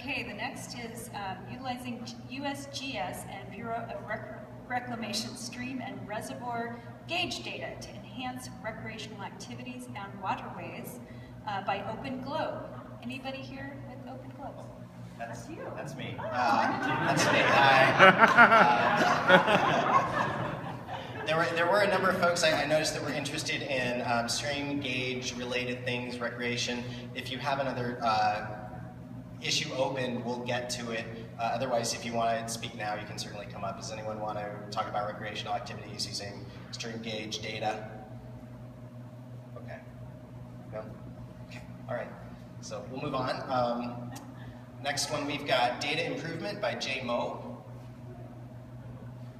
Okay, the next is utilizing USGS and Bureau of Reclamation stream and reservoir gauge data to enhance recreational activities and waterways by Open Globe. Anybody here with Open Globe? That's you. That's me. That's me. There were a number of folks I noticed that were interested in stream gauge related things, recreation. If you have another issue open, we'll get to it. Otherwise, if you want to speak now, you can certainly come up. Does anyone want to talk about recreational activities using stream gauge data? Okay. No? Okay. All right. So we'll move on. Next one, we've got Data Improvement by Jay Moe.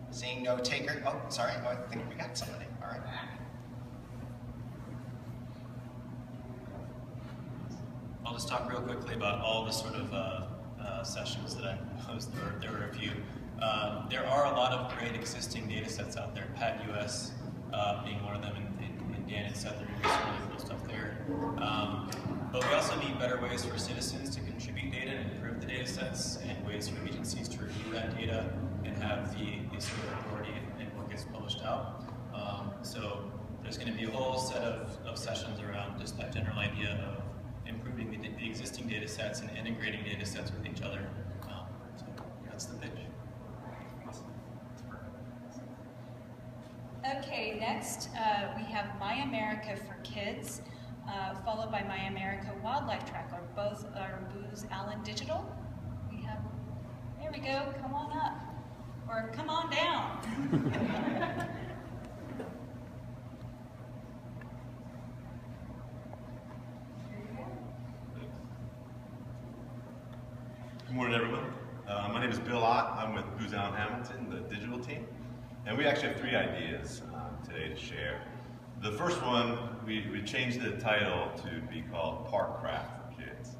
Seeing no taker. Oh, sorry. Oh, I think we got somebody. All right. I'll just talk real quickly about all the sort of sessions that I proposed. There were a few. There are a lot of great existing data sets out there, PAT-US being one of them, and Dan and Seth are doing some really cool stuff there. But we also need better ways for citizens to contribute data and improve the data sets, and ways for agencies to review that data and have the sort of authority in what gets published out. So there's going to be a whole set of sessions around just that general idea of improving the existing data sets and integrating data sets with each other. So that's the pitch. Okay, next we have My America for Kids, followed by My America Wildlife Tracker. Both are Booz Allen Digital. We have, there we go, come on up, or come on down. Good morning, everyone. My name is Bill Ott. I'm with Booz Allen Hamilton, the digital team. And we actually have 3 ideas today to share. The first one, we changed the title to be called Park Craft for Kids.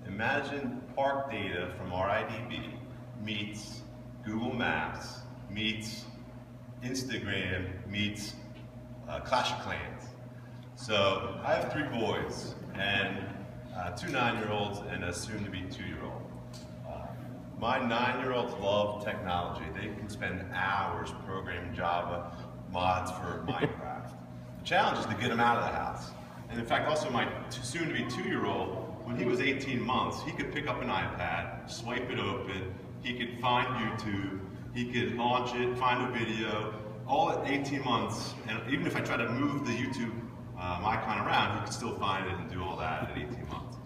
Imagine park data from RIDB meets Google Maps, meets Instagram, meets Clash of Clans. So I have 3 boys, and 2 9-year-olds and a soon-to-be 2-year-old. My 9-year-olds love technology. They can spend hours programming Java mods for Minecraft. The challenge is to get them out of the house. And in fact, also my soon-to-be 2-year-old, when he was 18 months, he could pick up an iPad, swipe it open, he could find YouTube, he could launch it, find a video, all at 18 months. And even if I try to move the YouTube icon around, he could still find it and do all that at 18 months.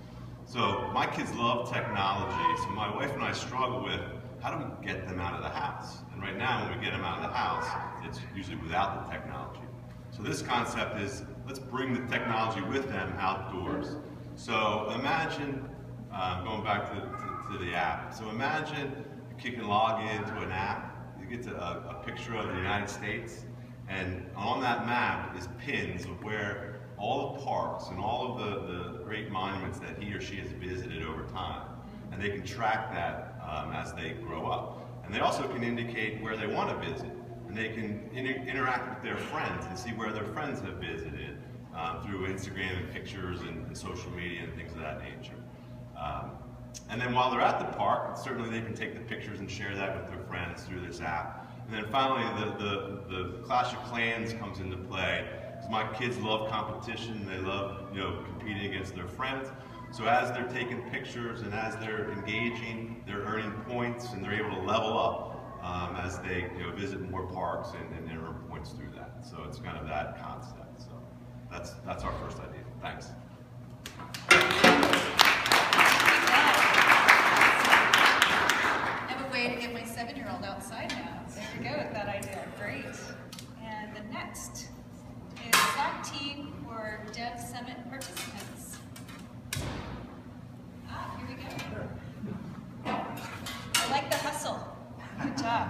So my kids love technology, so my wife and I struggle with how do we get them out of the house? And right now, when we get them out of the house, it's usually without the technology. So this concept is, let's bring the technology with them outdoors. So imagine, going back to the app, so imagine you can log into an app, you get to a picture of the United States, and on that map is pins of where all the parks and all of the great monuments that he or she has visited over time. And they can track that as they grow up. And they also can indicate where they want to visit. And they can interact with their friends and see where their friends have visited through Instagram and pictures and social media and things of that nature. And then while they're at the park, certainly they can take the pictures and share that with their friends through this app. And then finally, the Clash of Clans comes into play. My kids love competition. They love, competing against their friends. So as they're taking pictures and as they're engaging, they're earning points and they're able to level up as they visit more parks and earn points through that. So it's kind of that concept. So that's our first idea. Thanks. I have a way to get my 7-year-old outside now. There we go with that idea. Great. And the next is Slack team for Dev Summit participants. Here we go. I like the hustle. Good job.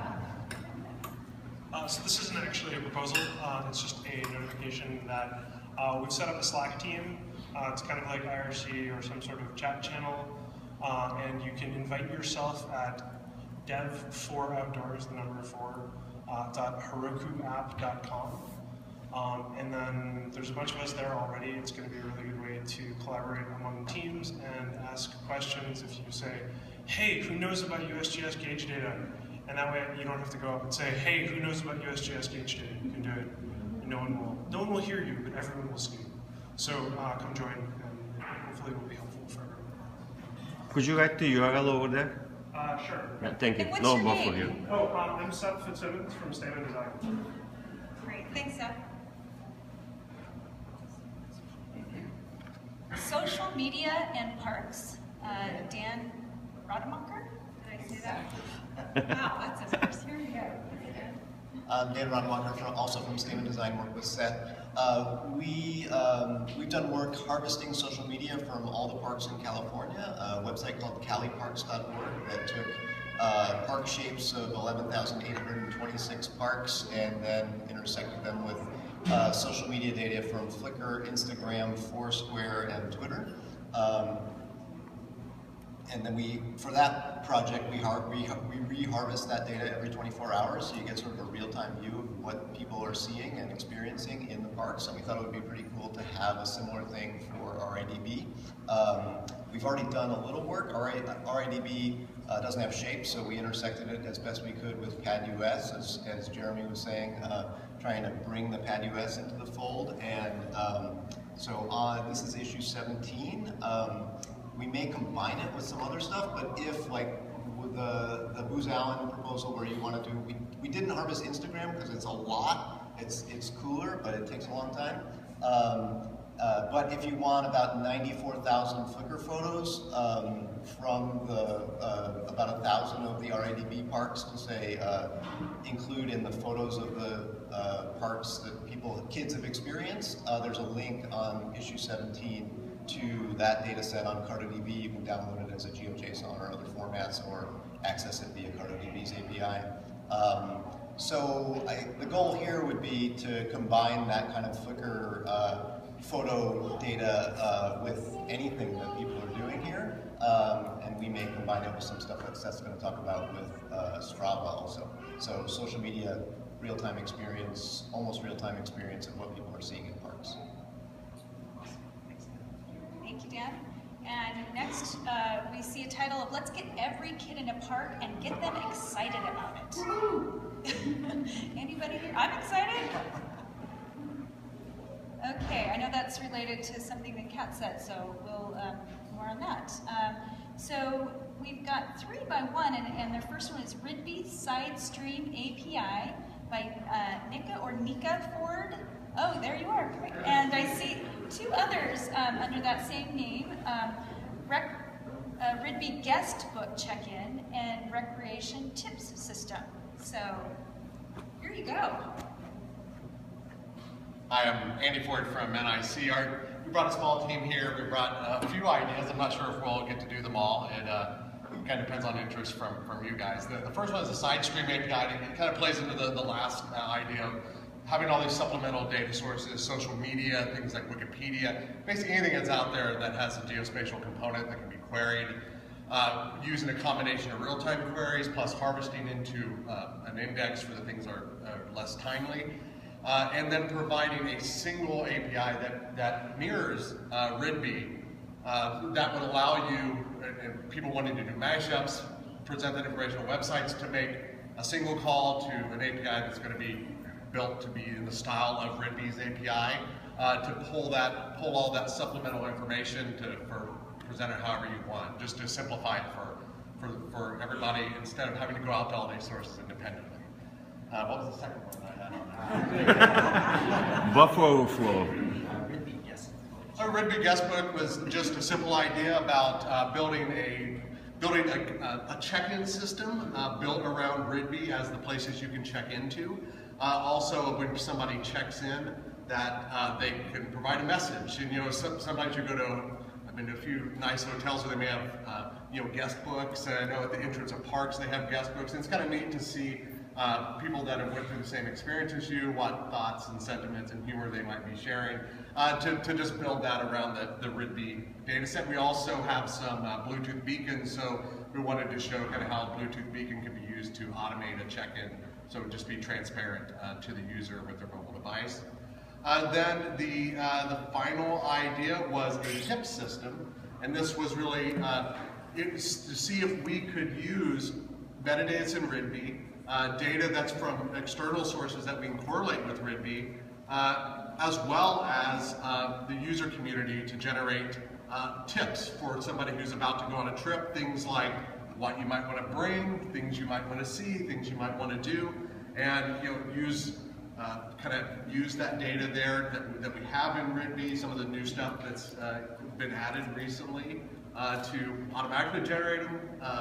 So this isn't actually a proposal. It's just a notification that we've set up a Slack team. It's kind of like IRC or some sort of chat channel. And you can invite yourself at dev4outdoors, the number 4, .herokuapp.com. And then there's a bunch of us there already. It's going to be a really good way to collaborate among teams and ask questions. If you say, hey, who knows about USGS gauge data? And that way you don't have to go up and say, hey, who knows about USGS gauge data? You can do it. And no one will hear you, but everyone will see you. So come join, and hopefully it will be helpful for everyone. Could you write the URL over there? Sure. Yeah, thank you. And what's No, your both name? of you. Oh, I'm Seth Fitzsimmons from Statement Design. Great, thanks, Seth. Social media and parks, Dan Rademacher, did I say that? Wow, that's a first. Here we go. Dan Rademacher, also from Statement Design, work with Seth. We've done work harvesting social media from all the parks in California, a website called caliparks.org that took park shapes of 11,826 parks and then intersected them with social media data from Flickr, Instagram, Foursquare, and Twitter. And then for that project, we re-harvest that data every 24 hours, so you get sort of a real-time view of what people are seeing and experiencing in the parks. And we thought it would be pretty cool to have a similar thing for RIDB. We've already done a little work. RIDB doesn't have shape, so we intersected it as best we could with PAD-US, as Jeremy was saying, trying to bring the PAD-US into the fold. And this is issue 17. We may combine it with some other stuff, but if, like, with the Booz Allen proposal where you want to do, we didn't harvest Instagram because it's a lot. It's cooler, but it takes a long time. But if you want about 94,000 Flickr photos from about 1,000 of the RIDB parks to say include in the photos of the parks that kids have experienced, there's a link on issue 17 to that data set on CartoDB. You can download it as a GeoJSON or other formats or access it via CartoDB's API. The goal here would be to combine that kind of Flickr photo data with anything that people are doing here. And we may combine it with some stuff that Seth's going to talk about with Strava also. So social media, real-time experience, almost real-time experience of what people are seeing in parks. Thank you, Dan. And next, we see a title of Let's Get Every Kid in a Park and Get Them Excited About It. Anybody here? I'm excited. Okay, I know that's related to something that Kat said, so we'll more on that. So we've got 3 by 1, and their first one is RIDB Side Stream API by Nika Ford. Oh, there you are. And I see 2 others under that same name, RIDB Guest Book Check-In and Recreation Tips System. So here you go. Hi, I'm Andy Ford from NIC. We brought a small team here. We brought a few ideas. I'm not sure if we'll get to do them all. It kind of depends on interest from you guys. The first one is a side stream API. It kind of plays into the last idea of having all these supplemental data sources, social media, things like Wikipedia, basically anything that's out there that has a geospatial component that can be queried, using a combination of real-time queries plus harvesting into an index for the things that are less timely, and then providing a single API that mirrors RIDB that would allow you, and people wanting to do mashups, present that information on websites, to make a single call to an API that's going to be built to be in the style of RIDB's API, to pull all that supplemental information to present it however you want, just to simplify it for everybody instead of having to go out to all these sources independently. What was the second one that I had? Buffer overflow. So RIDB Guestbook was just a simple idea about building a check-in system built around RIDB as the places you can check into. Also, when somebody checks in, that they can provide a message. And sometimes you go to, I've been to a few nice hotels where they may have guest books. And I know at the entrance of parks they have guest books. And it's kind of neat to see people that have went through the same experience as you, what thoughts and sentiments and humor they might be sharing, to just build that around the RIDB data set. We also have some Bluetooth beacons, so we wanted to show kind of how Bluetooth beacon can be used to automate a check-in, so it would just be transparent to the user with their mobile device. Then the final idea was a tip system, and this was really to see if we could use metadata in RIDB, data that's from external sources that we can correlate with RIDB, as well as the user community to generate tips for somebody who's about to go on a trip, things like what you might want to bring, things you might want to see, things you might want to do, and use that data there that we have in RIDB, some of the new stuff that's been added recently, to automatically generate them,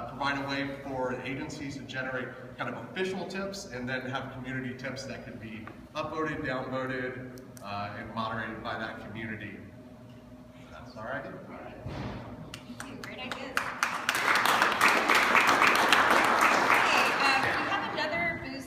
provide a way for agencies to generate kind of official tips, and then have community tips that could be uploaded, downloaded, and moderated by that community. That's all right. Thank you. Great ideas.